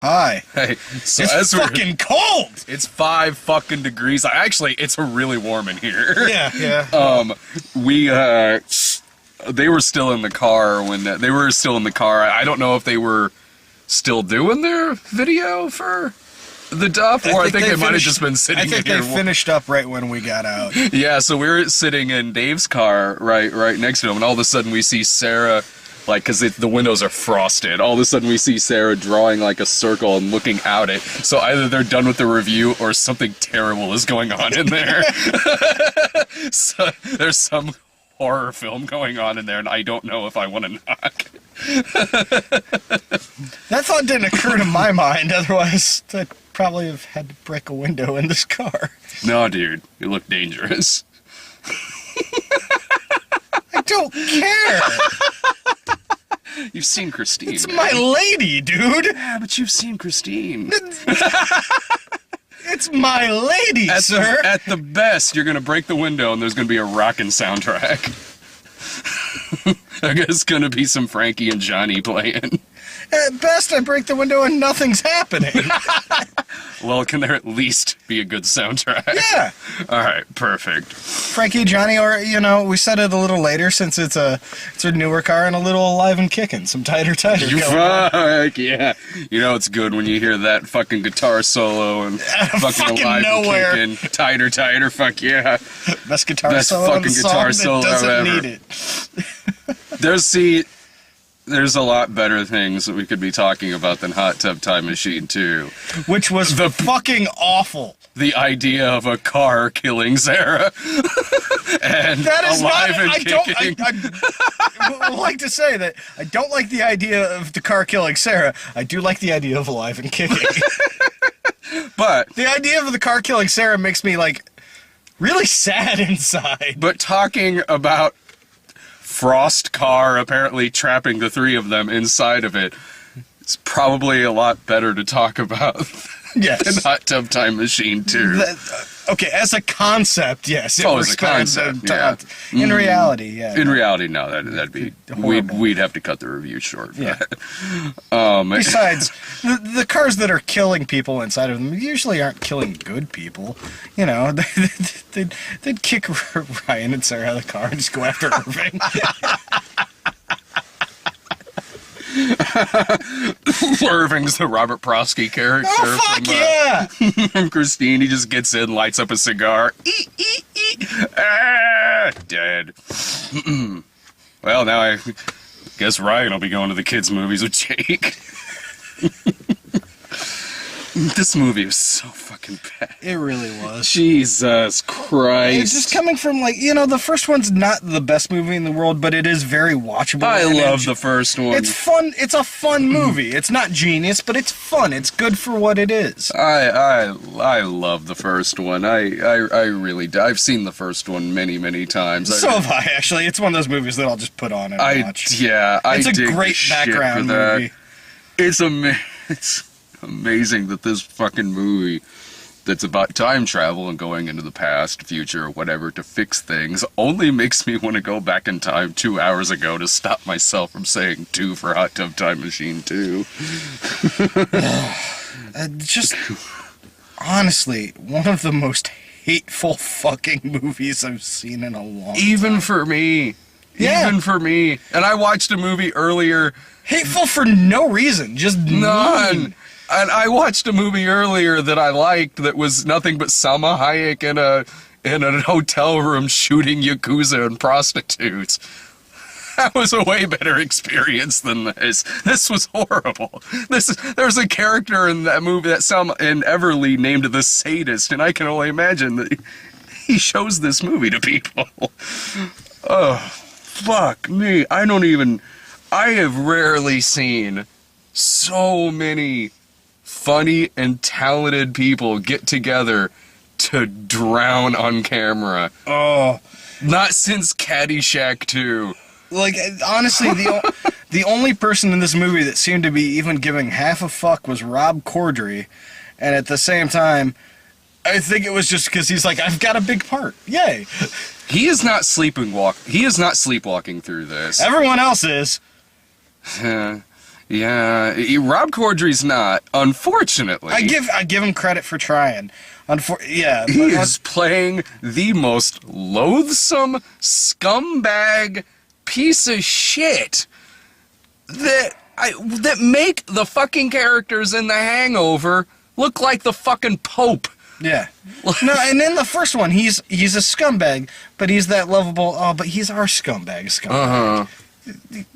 Hi. Hey, so It's fucking cold! It's 5 fucking degrees. Actually, it's really warm in here. Yeah. They were still in the car I don't know if they were still doing their video for the Duff, or I think they might have just been sitting in here. I think they finished up right when we got out. Yeah, so we were sitting in Dave's car right next to him, and all of a sudden we see Sarah, like, because the windows are frosted, all of a sudden we see Sarah drawing, like, a circle and looking out it. So either they're done with the review or something terrible is going on in there. So there's some horror film going on in there, and I don't know if I want to knock. That thought didn't occur to my mind, otherwise I'd probably have had to break a window in this car. No, dude, you look dangerous. I don't care! You've seen Christine. It's my lady, dude! Yeah, but you've seen Christine. It's my lady, sir! At the best, you're gonna break the window and there's gonna be a rockin' soundtrack. I guess it's gonna be some Frankie and Johnny playing. At best, I break the window and nothing's happening. Well, can there at least be a good soundtrack? Yeah! Alright, perfect. Frankie, Johnny, or, we said it a little later since it's a newer car and a little alive and kicking. Some tighter. You fuck, yeah. You know it's good when you hear that fucking guitar solo and fucking alive nowhere. and kicking. Tighter, fuck yeah. Best guitar Best solo fucking in the guitar song solo that doesn't ever. need it. There's a lot better things that we could be talking about than Hot Tub Time Machine 2. Which was fucking awful. The idea of a car killing Sarah. And That is alive not. and kicking. I would like to say that I don't like the idea of the car killing Sarah. I do like the idea of alive and kicking. But the idea of the car killing Sarah makes me, like, really sad inside. But talking about Frost car apparently trapping the 3 of them inside of it, it's probably a lot better to talk about Yes. than Hot Tub Time Machine 2. Okay, as a concept, yes. Oh, as a concept, yeah. In reality, yeah. In reality, no, that'd be Horrible. we'd have to cut the review short for Yeah. that. Besides, the cars that are killing people inside of them usually aren't killing good people. They'd kick Ryan and Sarah out of the car and just go after Irving. Irving's the Robert Prosky character. Oh, fuck yeah! From Christine, he just gets in, lights up a cigar. Dead. Well, now I guess Ryan will be going to the kids' movies with Jake. This movie was so fucking bad. It really was. Jesus Christ. It's just coming from, the first one's not the best movie in the world, but it is very watchable. I love the first one. It's fun. It's a fun movie. It's not genius, but it's fun. It's good for what it is. I love the first one. I really do. I've seen the first one many, many times. So have I, actually. It's one of those movies that I'll just put on and watch. Yeah, It's a dig great the shit background for that. movie. It's amazing that this fucking movie that's about time travel and going into the past, future, or whatever to fix things only makes me want to go back in time 2 hours ago to stop myself from saying 2 for Hot Tub Time Machine 2. Just, honestly, one of the most hateful fucking movies I've seen in a long time. Even for me. Yeah. Even for me. And I watched a movie earlier. Hateful for no reason. Just None. mean. And I watched a movie earlier that I liked that was nothing but Salma Hayek in a hotel room shooting Yakuza and prostitutes. That was a way better experience than this. This was horrible. There's a character in that movie that Salma and Everly named the Sadist, and I can only imagine that he shows this movie to people. Oh, fuck me. I have rarely seen so many funny and talented people get together to drown on camera. Oh. Not since Caddyshack 2. Like, honestly, the only person in this movie that seemed to be even giving half a fuck was Rob Corddry. And at the same time, I think it was just because he's like, I've got a big part. Yay. He is not sleepwalking through this. Everyone else is. Yeah, Rob Corddry's not, unfortunately. I give him credit for trying. Yeah, He is playing the most loathsome scumbag piece of shit that make the fucking characters in The Hangover look like the fucking Pope. Yeah. No, and in the first one, he's a scumbag, but he's that lovable. Oh, but he's our scumbag.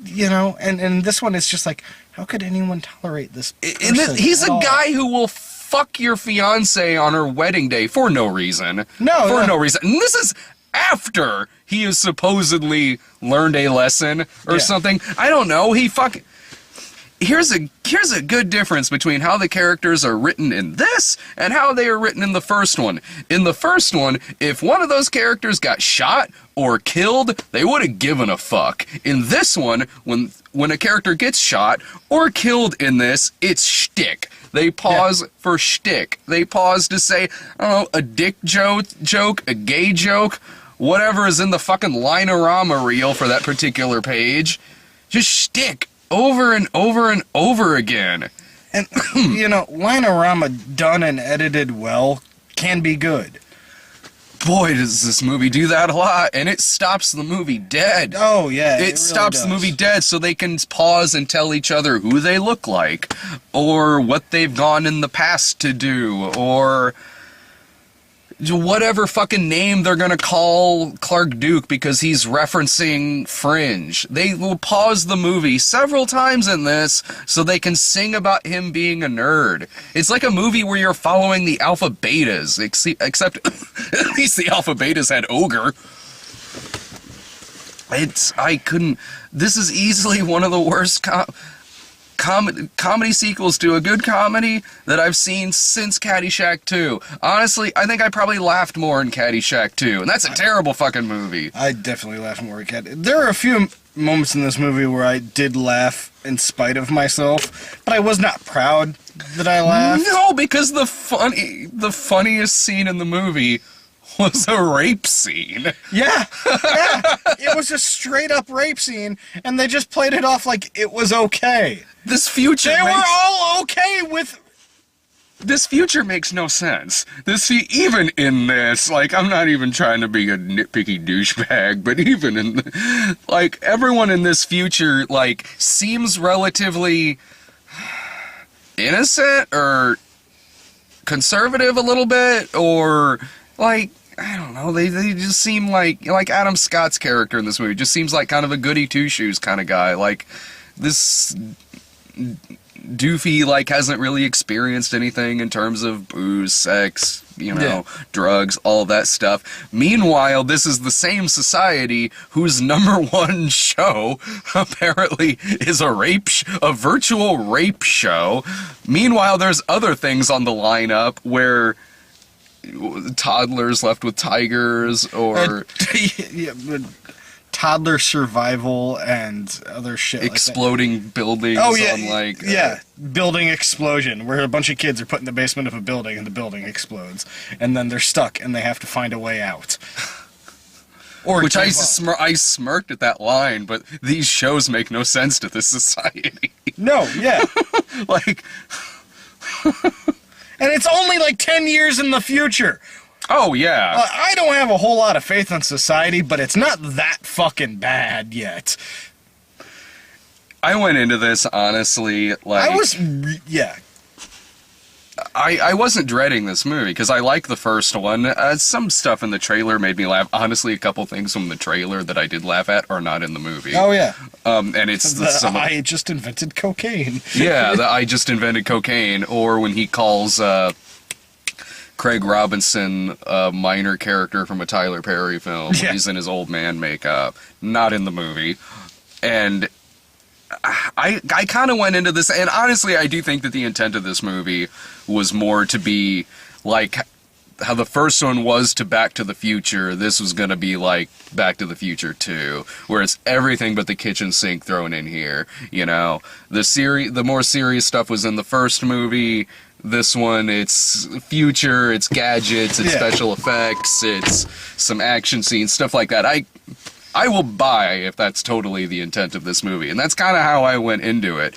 You know, and in this one, it's just like, how could anyone tolerate this person He's at a all? guy who will fuck your fiance on her wedding day for no reason. No reason. And this is after he has supposedly learned a lesson or something. I don't know. Here's a good difference between how the characters are written in this and how they are written in the first one. In the first one, if one of those characters got shot or killed, they would have given a fuck. In this one, when a character gets shot or killed in this, it's shtick. They pause for shtick. They pause to say, I don't know, a dick joke, a gay joke, whatever is in the fucking Line-O-Rama reel for that particular page. Just shtick. Over and over and over again. And, you know, Line-O-Rama done and edited well can be good. Boy, does this movie do that a lot, and it stops the movie dead. Oh, yeah. It really stops the does. movie dead so they can pause and tell each other who they look like, or what they've gone in the past to do, or whatever fucking name they're gonna call Clark Duke because he's referencing Fringe. They will pause the movie several times in this so they can sing about him being a nerd. It's like a movie where you're following the Alpha Betas, except at least the Alpha Betas had Ogre. This is easily one of the worst comedy sequels to a good comedy that I've seen since Caddyshack 2. Honestly, I think I probably laughed more in Caddyshack 2, and that's a terrible fucking movie. I definitely laughed more at Caddyshack. There are a few moments in this movie where I did laugh in spite of myself, but I was not proud that I laughed. No, because the funniest scene in the movie was a rape scene. Yeah. It was a straight up rape scene, and they just played it off like it was okay. This future They were all okay with... This future makes no sense. Even in this, like, I'm not even trying to be a nitpicky douchebag, but even in, like, everyone in this future, like, seems relatively innocent or conservative a little bit, or, like, I don't know, they just seem like Adam Scott's character in this movie just seems like kind of a goody two-shoes kind of guy. Like, this doofy, like, hasn't really experienced anything in terms of booze, sex, drugs, all that stuff. Meanwhile, this is the same society whose #1 show apparently is a virtual rape show. Meanwhile, there's other things on the lineup where toddlers left with tigers, or toddler survival and other shit exploding like that. buildings. Oh yeah, on, like, building explosion, where a bunch of kids are put in the basement of a building and the building explodes, and then they're stuck and they have to find a way out. Or which I smirked at that line, but these shows make no sense to this society. No, yeah, like. And it's only like 10 years in the future. Oh, yeah. I don't have a whole lot of faith in society, but it's not that fucking bad yet. I went into this, honestly, like... I wasn't dreading this movie, because I like the first one. Some stuff in the trailer made me laugh. Honestly, a couple things from the trailer that I did laugh at are not in the movie. Oh, yeah. And it's... I just invented cocaine. Yeah, I just invented cocaine. Or when he calls Craig Robinson a minor character from a Tyler Perry film. Yeah. He's in his old man makeup. Not in the movie. And... I kind of went into this, and honestly, I do think that the intent of this movie was more to be like how the first one was to Back to the Future. This was going to be like Back to the Future 2, where it's everything but the kitchen sink thrown in here. The more serious stuff was in the first movie. This one, it's future, it's gadgets, it's special effects, it's some action scenes, stuff like that. I will buy if that's totally the intent of this movie. And that's kind of how I went into it.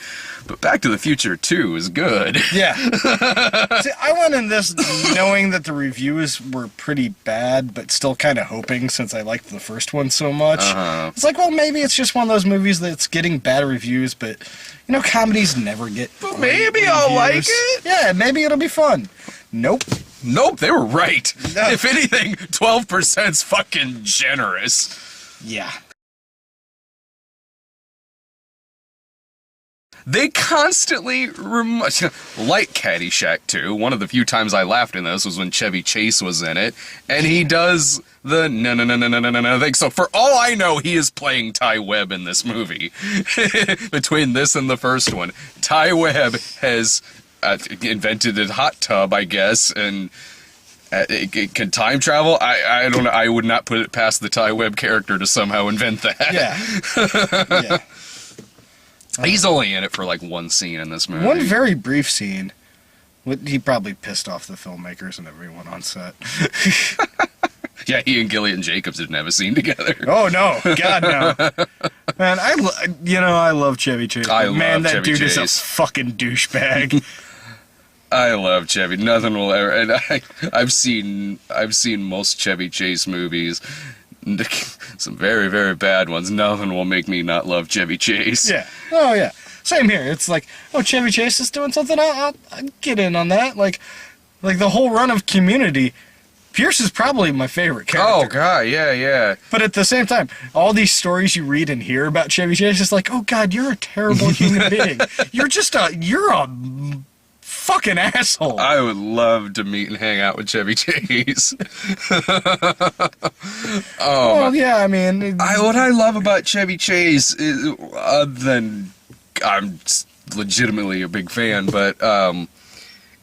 But Back to the Future 2 is good. Yeah. See, I went in this knowing that the reviews were pretty bad, but still kind of hoping since I liked the first one so much. It's like, well, maybe it's just one of those movies that's getting bad reviews, but, you know, comedies never get But great maybe I'll like reviews. it. Yeah, maybe it'll be fun. Nope. Nope, they were right. No. If anything, 12%'s fucking generous. Yeah. They constantly like Caddyshack 2. One of the few times I laughed in this was when Chevy Chase was in it, and he does the no thing. So for all I know, he is playing Ty Webb in this movie. Between this and the first one, Ty Webb has invented a hot tub, I guess, and it can time travel. I don't know. I would not put it past the Ty Webb character to somehow invent that. Yeah. Yeah. He's only in it for like one scene in this movie. One very brief scene. He probably pissed off the filmmakers and everyone on set. Yeah, he and Gillian Jacobs didn't have a scene together. Oh no, God no, man! I love Chevy Chase. I Man, love that Chevy dude is Chase. a fucking douchebag. I love Chevy. Nothing will ever. And I've seen most Chevy Chase movies. Some very, very bad ones. Nothing will make me not love Chevy Chase. Yeah. Oh yeah. Same here. It's like, oh, Chevy Chase is doing something. I'll get in on that. Like the whole run of Community. Pierce is probably my favorite character. Oh god, yeah. But at the same time, all these stories you read and hear about Chevy Chase, it's like, oh god, you're a terrible human being. You're a fucking asshole. I would love to meet and hang out with Chevy Chase. Well, yeah, I mean, What I love about Chevy Chase is, other than I'm legitimately a big fan, but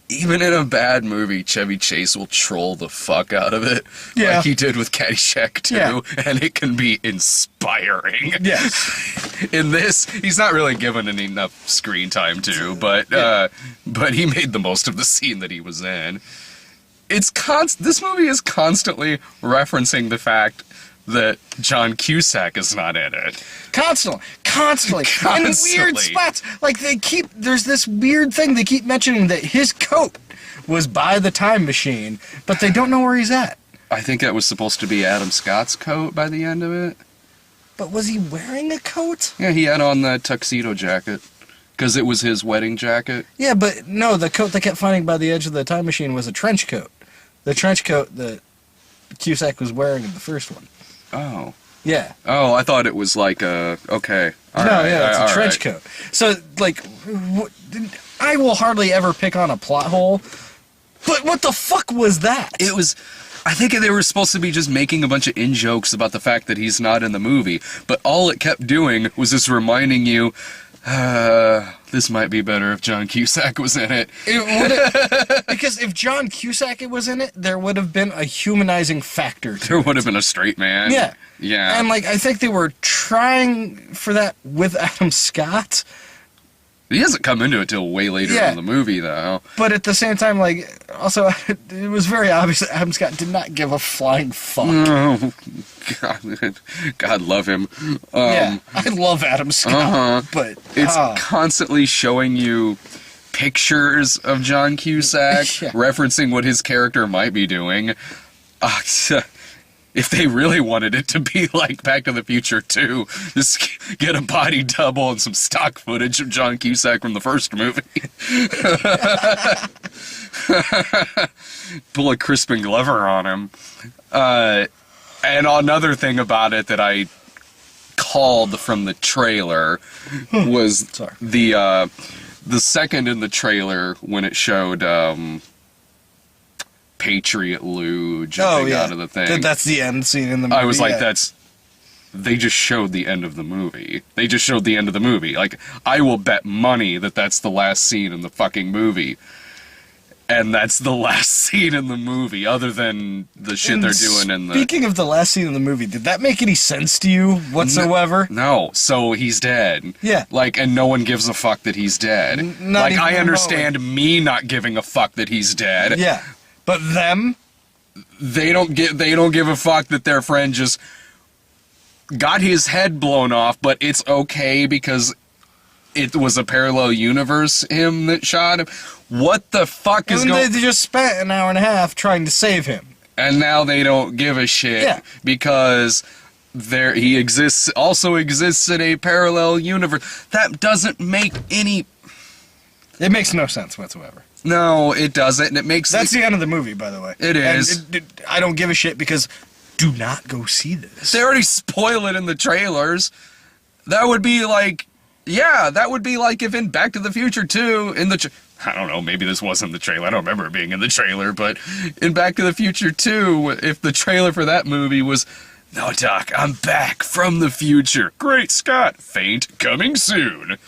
even in a bad movie, Chevy Chase will troll the fuck out of it, Yeah. like he did with Caddyshack 2, Yeah. and it can be inspiring. yes. In this, he's not really given enough screen time to, but he made the most of the scene that he was in. This movie is constantly referencing the fact that John Cusack is not in it. Constantly. In weird spots. Like, there's this weird thing, they keep mentioning that his coat was by the time machine, but they don't know where he's at. I think that was supposed to be Adam Scott's coat by the end of it. But was he wearing a coat? Yeah, he had on the tuxedo jacket, because it was his wedding jacket. Yeah, but no, the coat they kept finding by the edge of the time machine was a trench coat. The trench coat that Cusack was wearing in the first one. Oh. Yeah. Oh, I thought it was like a... Okay. All No, right, yeah, it's all a trench coat. So, like, I will hardly ever pick on a plot hole, but what the fuck was that? It was... I think they were supposed to be just making a bunch of in-jokes about the fact that he's not in the movie, but all it kept doing was just reminding you, this might be better if John Cusack was in it. Because if John Cusack was in it, there would have been a humanizing factor to There it. would have been a straight man. Yeah. Yeah. And, like, I think they were trying for that with Adam Scott, He doesn't come into it till way later Yeah. in the movie, though. but at the same time, like, also, it was very obvious that Adam Scott did not give a flying fuck. Oh, God love him. Yeah, I love Adam Scott, but It's constantly showing you pictures of John Cusack, Yeah. referencing what his character might be doing. If they really wanted it to be like Back to the Future 2, just get a body double and some stock footage of John Cusack from the first movie. Pull a Crispin Glover on him. And another thing about it that I called from the trailer was Sorry. the second in the trailer when it showed Patriot Lou jumping out of the thing. That's the end scene in the movie. I was like, yeah. they just showed the end of the movie. They just showed the end of the movie. Like, I will bet money that that's the last scene in the fucking movie. And that's the last scene in the movie, other than the shit And they're doing in the... Speaking of the last scene in the movie, did that make any sense to you whatsoever? No, so he's dead. Yeah. Like, and no one gives a fuck that he's dead. Not Like, even I remotely. understand me not giving a fuck that he's dead. Yeah. But them? They don't give a fuck that their friend just got his head blown off, but it's okay because it was a parallel universe him that shot him. What the fuck is And going? they just spent an hour and a half trying to save him. And now they don't give a shit because he also exists in a parallel universe. That doesn't make any. It makes no sense whatsoever. No, it doesn't. And it makes. That's the end of the movie, by the way. It is. And I don't give a shit because do not go see this. They already spoil it in the trailers. That would be like, that would be like if in Back to the Future 2, I don't know, maybe this wasn't the trailer. I don't remember it being in the trailer, but in Back to the Future 2, if the trailer for that movie was, "No, Doc, I'm back from the future. Great Scott, faint coming soon."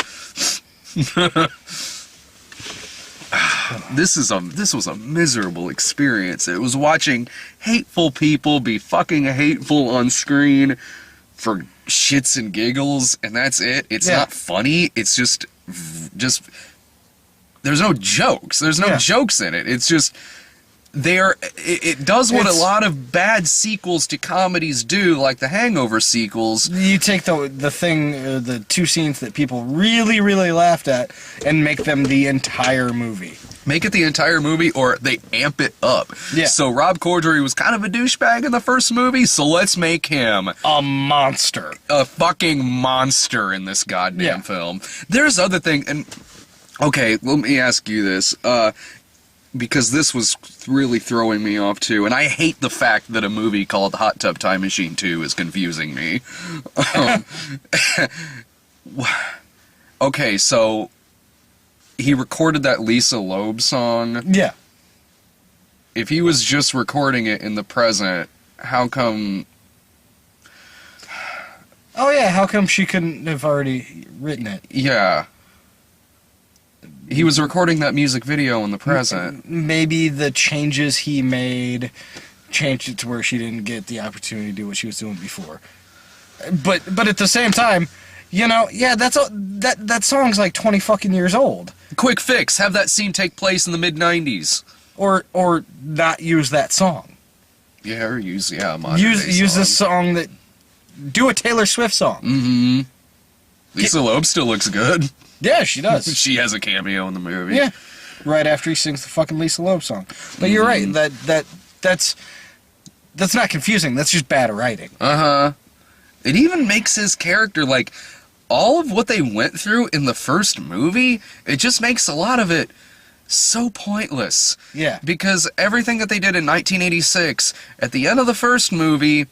This was a miserable experience. It was watching hateful people be fucking hateful on screen for shits and giggles, and that's it. It's not funny. It's just there's no jokes. There's no jokes in it. It's just it does what a lot of bad sequels to comedies do, like the Hangover sequels. You take the two scenes that people really, really laughed at and make them the entire movie. Make it the entire movie, or they amp it up. Yeah. So Rob Corddry was kind of a douchebag in the first movie, so let's make him a monster. A fucking monster in this goddamn film. There's other thing, and okay, let me ask you this, because this was really throwing me off too, and I hate the fact that a movie called Hot Tub Time Machine 2 is confusing me. Okay, so he recorded that Lisa Loeb song. Yeah. If he was just recording it in the present, how come... Oh yeah, how come she couldn't have already written it? Yeah. He was recording that music video in the present. Maybe the changes he made changed it to where she didn't get the opportunity to do what she was doing before. But at the same time, that song's like 20 fucking years old. Quick fix, have that scene take place in the mid-90s. Or not use that song. Yeah, or use a modern use this song that... Do a Taylor Swift song. Mm-hmm. Lisa Loeb still looks good. Yeah, she does. She has a cameo in the movie. Yeah. Right after he sings the fucking Lisa Loeb song. But you're right, that's not confusing, that's just bad writing. Uh-huh. It even makes his character, like, all of what they went through in the first movie, it just makes a lot of it so pointless. Yeah. Because everything that they did in 1986, at the end of the first movie,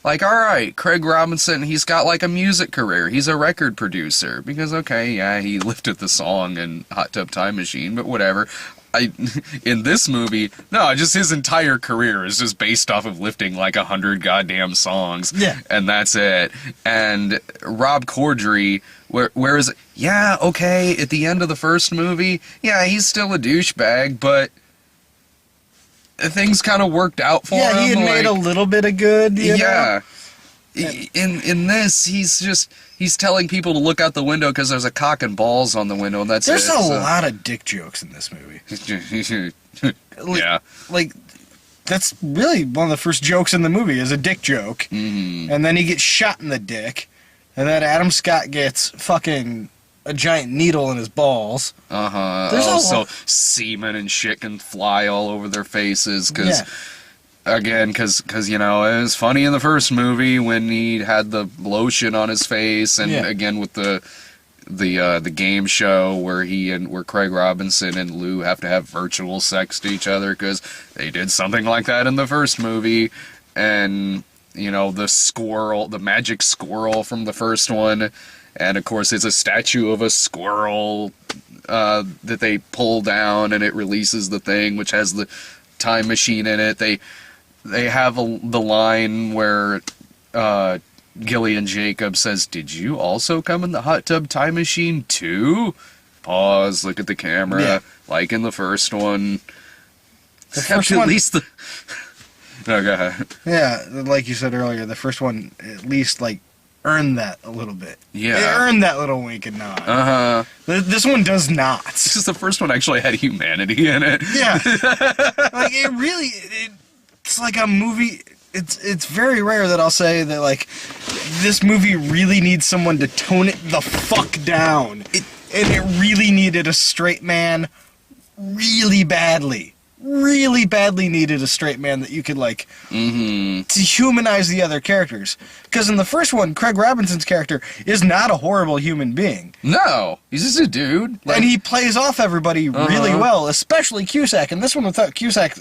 like, alright, Craig Robinson, he's got, like, a music career. He's a record producer. Because, okay, yeah, he lifted the song in Hot Tub Time Machine, but whatever. In this movie, no, just his entire career is just based off of lifting, like, 100 goddamn songs. Yeah. And that's it. And Rob Corddry, whereas, yeah, okay, at the end of the first movie, yeah, he's still a douchebag, but... things kind of worked out for him. Yeah, he had made a little bit of good, you know? In this, he's telling people to look out the window because there's a cock and balls on the window, and that's There's a lot of dick jokes in this movie. Yeah. Like, that's really one of the first jokes in the movie is a dick joke. Mm-hmm. And then he gets shot in the dick. And then Adam Scott gets fucking a giant needle in his balls. Uh-huh. There's also semen and shit can fly all over their faces because... Yeah. Again, because it was funny in the first movie when he had the lotion on his face, and again with the game show where Craig Robinson and Lou have to have virtual sex to each other because they did something like that in the first movie, and the magic squirrel from the first one, and of course it's a statue of a squirrel that they pull down and it releases the thing which has the time machine in it. They have the line where Gillian Jacobs says, "Did you also come in the hot tub time machine too?" Pause, look at the camera, like in the first one. The first one, at least the... No, go ahead. Yeah, like you said earlier, the first one at least, like, earned that a little bit. Yeah. It earned that little wink and nod. Uh-huh. This one does not. It's just the first one actually had humanity in it. Yeah. Like, it's like a movie... it's very rare that I'll say that, like, this movie really needs someone to tone it the fuck down. And it really needed a straight man really badly. Really badly needed a straight man that you could, like, to humanize the other characters. Because in the first one, Craig Robinson's character is not a horrible human being. No, he's just a dude. Like, And he plays off everybody really well, especially Cusack. And this one, without Cusack,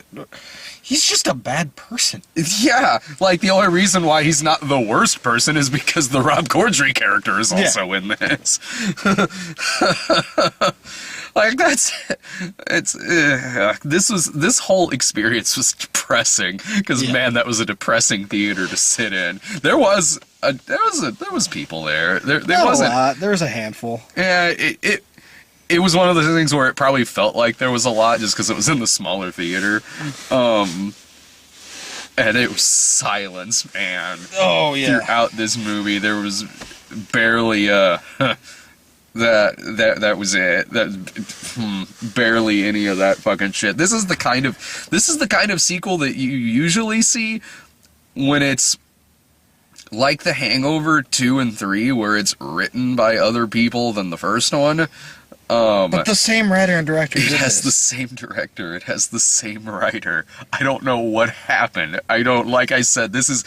he's just a bad person. yeah, like the only reason why he's not the worst person is because the Rob Corddry character is also in this. Like this whole experience was depressing because man, that was a depressing theater to sit in. There was people there. There wasn't a lot. There was a handful. Yeah, it was one of those things where it probably felt like there was a lot just because it was in the smaller theater. And it was silence, man. Oh yeah. Throughout this movie, there was barely that was it. Barely any of that fucking shit. This is the kind of sequel that you usually see when it's like The Hangover 2 and 3, where it's written by other people than the first one. But the same writer and director. It has the same director. It has the same writer. I don't know what happened. Like I said, this is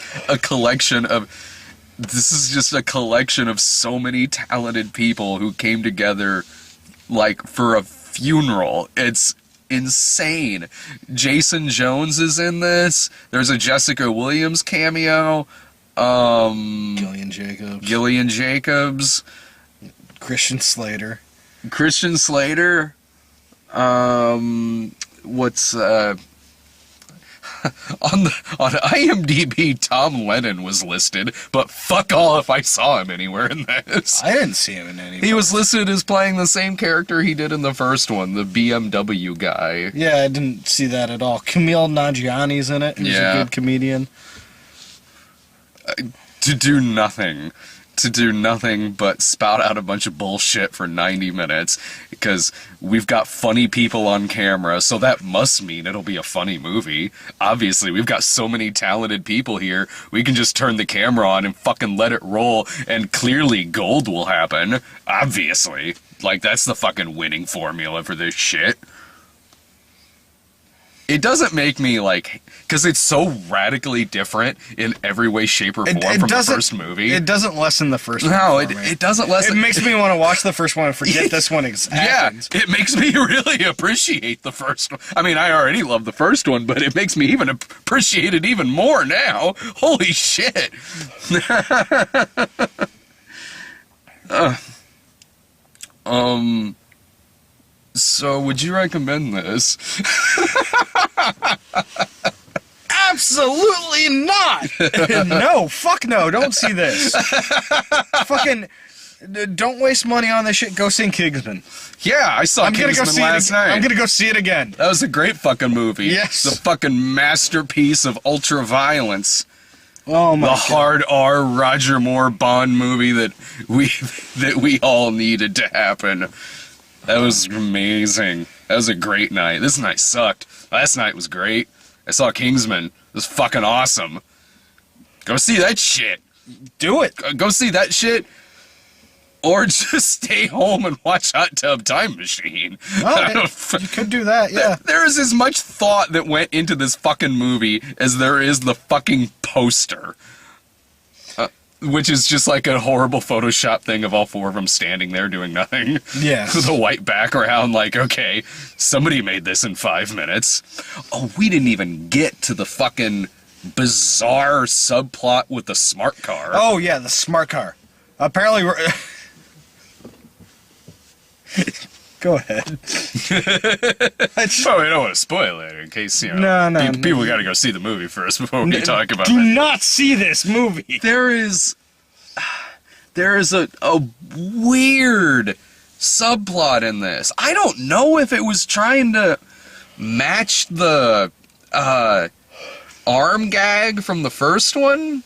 just a collection of so many talented people who came together, like, for a funeral. It's insane. Jason Jones is in this. There's a Jessica Williams cameo. Gillian Jacobs. Christian Slater. What's on IMDb, Tom Lennon was listed, but fuck all if I saw him anywhere in this. I didn't see him in any. He was listed as playing the same character he did in the first one, the BMW guy. Yeah, I didn't see that at all. Kumail Nanjiani's in it. He's a good comedian. To do nothing but spout out a bunch of bullshit for 90 minutes because we've got funny people on camera, so that must mean it'll be a funny movie. Obviously, we've got so many talented people here, we can just turn the camera on and fucking let it roll, and clearly gold will happen. Obviously. Like, that's the fucking winning formula for this shit. It doesn't make me, like, because it's so radically different in every way, shape, or form from the first movie. It doesn't lessen the first one. No, it doesn't lessen. It makes me want to watch the first one and forget this one happens. Yeah, it makes me really appreciate the first one. I mean, I already love the first one, but it makes me even appreciate it even more now. Holy shit. So, would you recommend this? Absolutely not! No, fuck no, don't see this. Fucking, don't waste money on this shit, go see Kingsman. Yeah, I saw Kingsman last night. I'm gonna go see it again. That was a great fucking movie. Yes. The fucking masterpiece of ultra-violence. Oh my God. The hard R Roger Moore Bond movie that we all needed to happen. That was amazing. That was a great night. This night sucked. Last night was great. I saw Kingsman. It was fucking awesome. Go see that shit. Do it. Go see that shit. Or just stay home and watch Hot Tub Time Machine. Oh, you could do that, yeah. There is as much thought that went into this fucking movie as there is the fucking poster. Which is just like a horrible Photoshop thing of all four of them standing there doing nothing. Yes. With a white background, like, okay, somebody made this in 5 minutes. Oh, we didn't even get to the fucking bizarre subplot with the smart car. Oh, yeah, the smart car. Apparently we're... Go ahead. Oh, we don't want to spoil it in case, you know, people got to go see the movie first before we talk about it. Do not see this movie. There is a weird subplot in this. I don't know if it was trying to match the arm gag from the first one.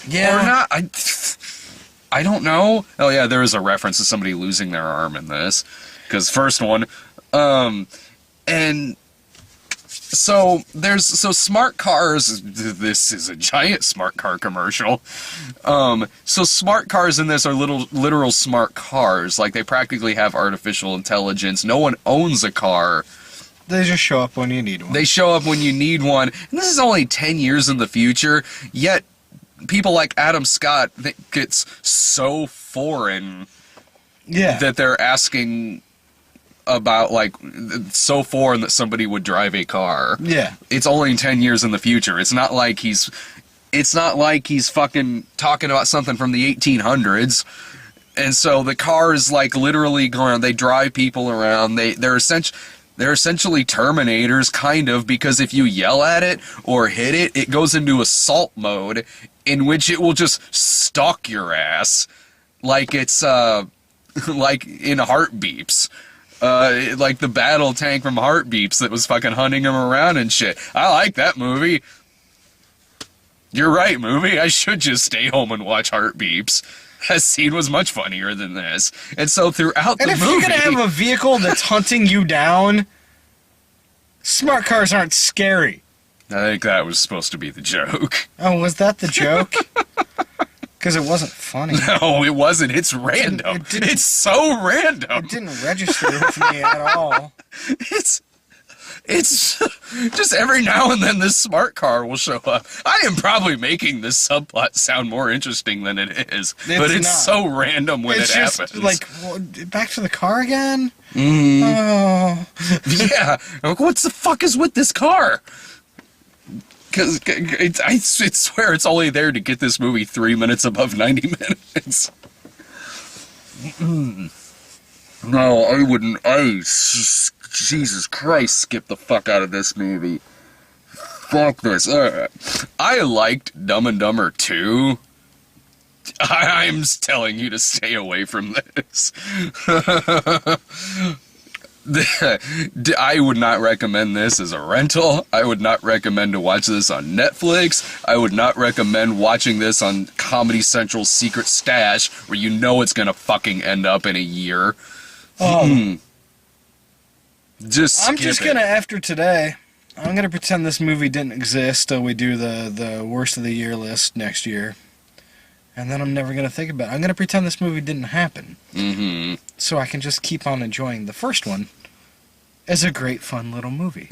Yeah. Or not. I don't know. Oh yeah, there is a reference to somebody losing their arm in this. Because first one, and So smart cars. This is a giant smart car commercial. So smart cars in this are literal smart cars. Like they practically have artificial intelligence. No one owns a car. They just show up when you need one. They show up when you need one. And this is only 10 years in the future. Yet people like Adam Scott think it's so foreign that they're asking about, like, so foreign that somebody would drive a car. Yeah. It's only 10 years in the future. It's not like he's fucking talking about something from the 1800s. And so the car is like literally going, they drive people around. They're essentially Terminators, kind of, because if you yell at it or hit it, it goes into assault mode in which it will just stalk your ass like it's like in Heartbeeps. Like the battle tank from Heartbeeps that was fucking hunting him around and shit. I like that movie. You're right, movie. I should just stay home and watch Heartbeeps. That scene was much funnier than this. And so throughout the movie... And if you're gonna have a vehicle that's hunting you down, smart cars aren't scary. I think that was supposed to be the joke. Oh, was that the joke? Because it wasn't funny. No, it wasn't. It's random. It's so random. It didn't register with me at all. It's just every now and then this smart car will show up. I am probably making this subplot sound more interesting than it is, but it's so random when it happens. It's just like, back to the car again? Mm-hmm. Oh. Yeah. What the fuck is with this car? Because I swear it's only there to get this movie 3 minutes above 90 minutes. No, I wouldn't. Jesus Christ, skip the fuck out of this movie. Fuck this. I liked Dumb and Dumber 2. I'm telling you to stay away from this. I would not recommend this as a rental. I would not recommend to watch this on Netflix. I would not recommend watching this on Comedy Central's Secret Stash, where you know it's gonna fucking end up in a year. I'm just gonna, after today, I'm gonna pretend this movie didn't exist till we do the worst of the year list next year. And then I'm never gonna think about it. I'm gonna pretend this movie didn't happen. Mm-hmm. So I can just keep on enjoying the first one as a great, fun little movie.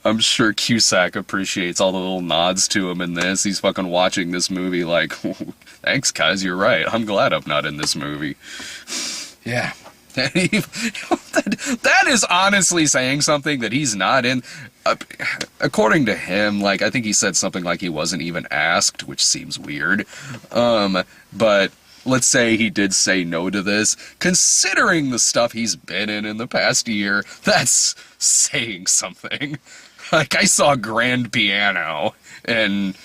I'm sure Cusack appreciates all the little nods to him in this. He's fucking watching this movie like, thanks, guys, you're right. I'm glad I'm not in this movie. Yeah. That is honestly saying something that he's not in. According to him, like, I think he said something like he wasn't even asked, which seems weird. But let's say he did say no to this. Considering the stuff he's been in the past year, that's saying something. Like, I saw Grand Piano, and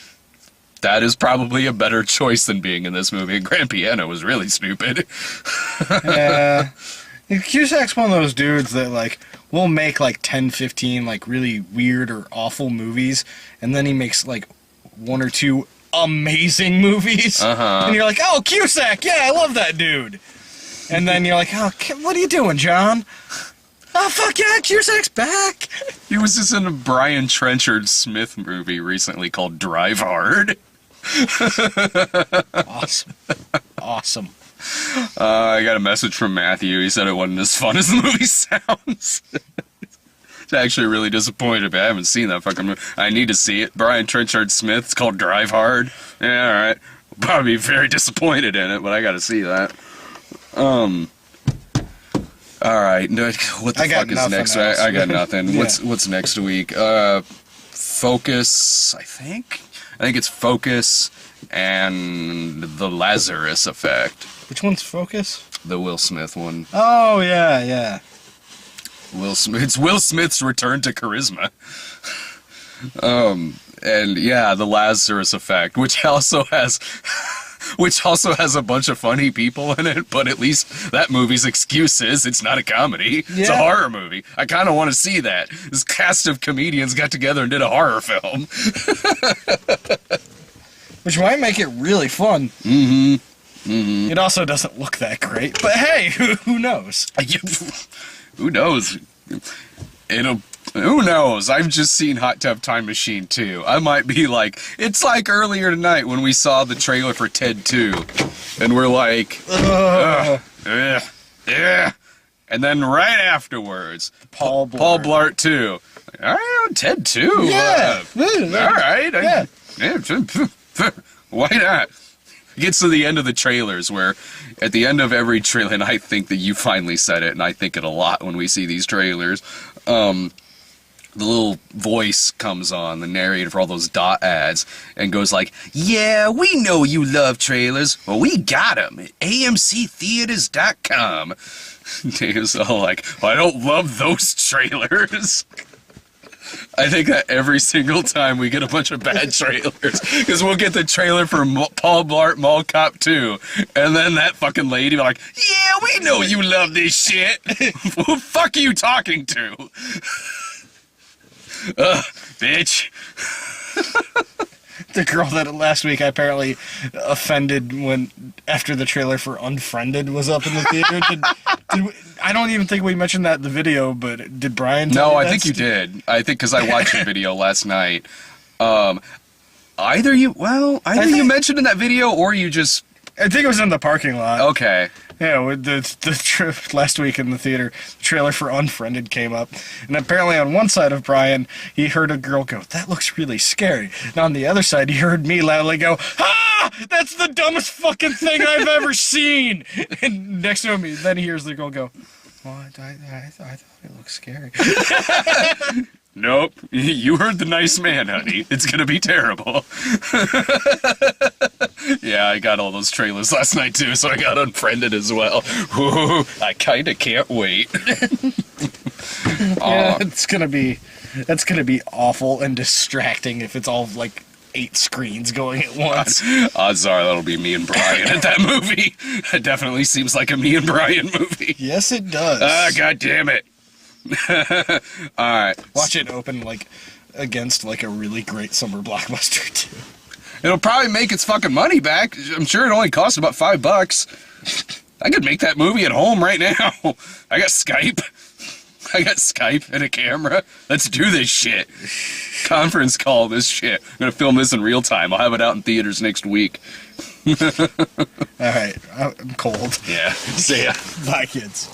that is probably a better choice than being in this movie. Grand Piano was really stupid. Yeah. Cusack's one of those dudes that, like, will make, like, 10, 15, like, really weird or awful movies, and then he makes, like, 1 or 2 amazing movies. And you're like, oh, Cusack, yeah, I love that dude. And then you're like, oh, what are you doing, John? Oh, fuck yeah, Cusack's back. He was just in a Brian Trenchard Smith movie recently called Drive Hard. Awesome. I got a message from Matthew. He said it wasn't as fun as the movie sounds. It's actually really disappointed, but I haven't seen that fucking movie. I need to see it. Brian Trenchard Smith. It's called Drive Hard. Yeah, all right. I'll probably be very disappointed in it, but I got to see that. All right. What the fuck is next? I got nothing. Yeah. What's next week? Focus, I think. I think it's Focus and The Lazarus Effect. Which one's Focus? The Will Smith one. Oh, yeah. Will Smith. It's Will Smith's return to charisma. And yeah, The Lazarus Effect, which also has a bunch of funny people in it, but at least that movie's excuse is it's not a comedy. Yeah. It's a horror movie. I kind of want to see that. This cast of comedians got together and did a horror film. Which might make it really fun. Mm-hmm. Mm-hmm. It also doesn't look that great, but hey, who knows? Who knows? It'll. Who knows? I've just seen Hot Tub Time Machine 2. I might be like, it's like earlier tonight when we saw the trailer for Ted 2, and we're like, yeah. And then right afterwards, Paul Paul Blart. Blart 2. All right, Ted 2. Yeah. All right. Yeah. Why not? It gets to the end of the trailers where at the end of every trailer, and I think that you finally said it, and I think it a lot when we see these trailers, the little voice comes on, the narrator for all those dot ads, and goes like, yeah, we know you love trailers. Well, we got them at amctheaters.com. Dave's all like, I don't love those trailers. I think that every single time we get a bunch of bad trailers, because we'll get the trailer for Paul Blart Mall Cop 2, and then that fucking lady will be like, yeah, we know you love this shit. Who the fuck are you talking to? Bitch. The girl that last week I apparently offended after the trailer for Unfriended was up in the theater. I don't even think we mentioned that in the video, but did Brian tell No, you I that, think you Steve? did. I think because I watched the video last night. Either you mentioned in that video or you just... I think it was in the parking lot. Okay. Yeah, with the last week in the theater, the trailer for Unfriended came up, and apparently on one side of Brian, he heard a girl go, "That looks really scary," and on the other side, he heard me loudly go, "Ah, that's the dumbest fucking thing I've ever seen!" And next to him, then he hears the girl go, "Well, I thought it looked scary." Nope. You heard the nice man, honey. It's gonna be terrible. Yeah, I got all those trailers last night too, so I got Unfriended as well. Ooh, I kinda can't wait. Yeah, that's gonna be awful and distracting if it's all like 8 screens going at once. Odds are that'll be me and Brian at that movie. It definitely seems like a me and Brian movie. Yes, it does. Ah, god damn it. Alright. Watch it open like against like a really great summer blockbuster too. It'll probably make its fucking money back. I'm sure it only costs about $5. I could make that movie at home right now. I got Skype. I got Skype and a camera. Let's do this shit. Conference call this shit. I'm gonna film this in real time. I'll have it out in theaters next week. All right, I'm cold. Yeah. See ya. Bye, kids.